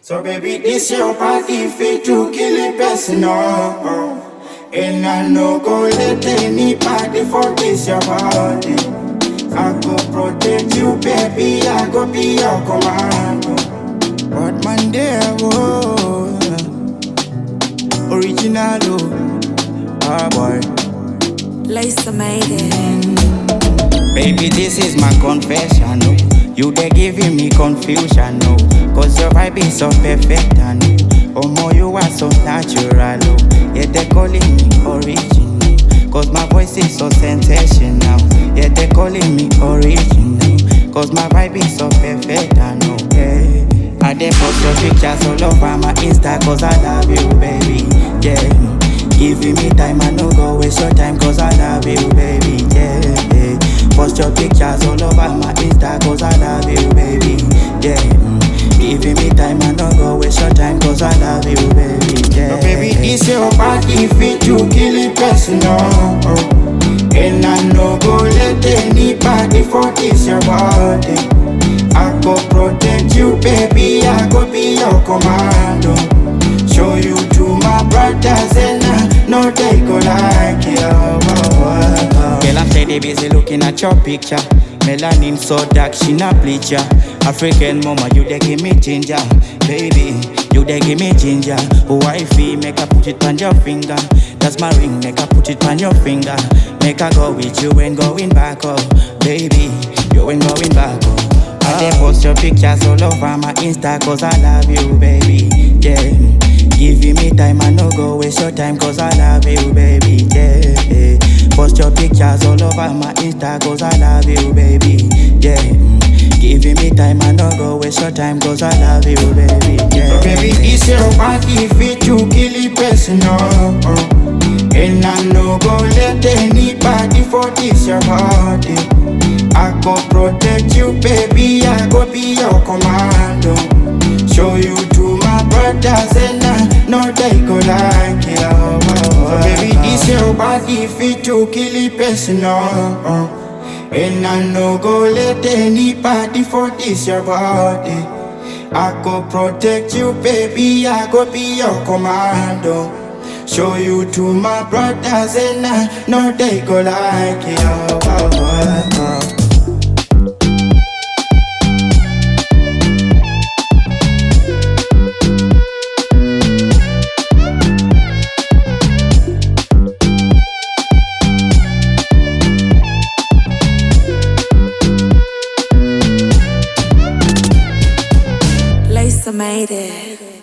So baby, this your party fit to kill a person, no. And I no go let anybody for this your body. I go protect you, baby, I go be your commando. But man, there was original, oh boy. Lisa made it. Baby, this is my confession, no. You they giving me confusion, no. Cause your vibe is so perfect, and oh more you are so natural, oh. Yeah, they calling me original, cause my voice is so sensational. Yeah, they calling me original, cause my vibe is so perfect, and oh, yeah. I dey post your pictures all over my Insta, cause I love you, baby, yeah. Giving me time, I no go waste your time, cause I love you, baby, yeah, yeah. Post your pictures all over my Insta, cause I love you, baby, yeah. Giving me time, I no go waste your time, cause I love you, baby, yeah. Oh, baby, this your body fit to kill a person, no. And I no go let anybody for this your body. I go protect you, baby, I go be your commando. Show you to my brothers and I know they go like you. Girl, I'm steady busy looking at your picture. Melanin so dark, she not bleach ya. African mama, you they give me ginger. Baby, you they give me ginger. Wifey, make I put it on your finger. That's my ring, make I put it on your finger. Make I go with you and going back, oh. Baby, you ain't going back, oh. I dey post your pictures all over my Insta, cause I love you, baby, yeah. Giving me time, I no go waste your time, cause I love you, baby, yeah. Post your pictures all over my Insta, cause I love you, baby, yeah. Giving me time, I no go waste your time, cause I love you, baby, yeah. So baby, this your body fit to kill a person, no. And I no go let anybody for this your body. I go protect you, baby, I go be your commando. Show you to my brothers and I know they go like you. So baby, this your body fit to kill a person, no. And I no go let anybody for this your body. I go protect you, baby, I go be your commando. Show you to my brothers and I know they go like you. Lisa made it.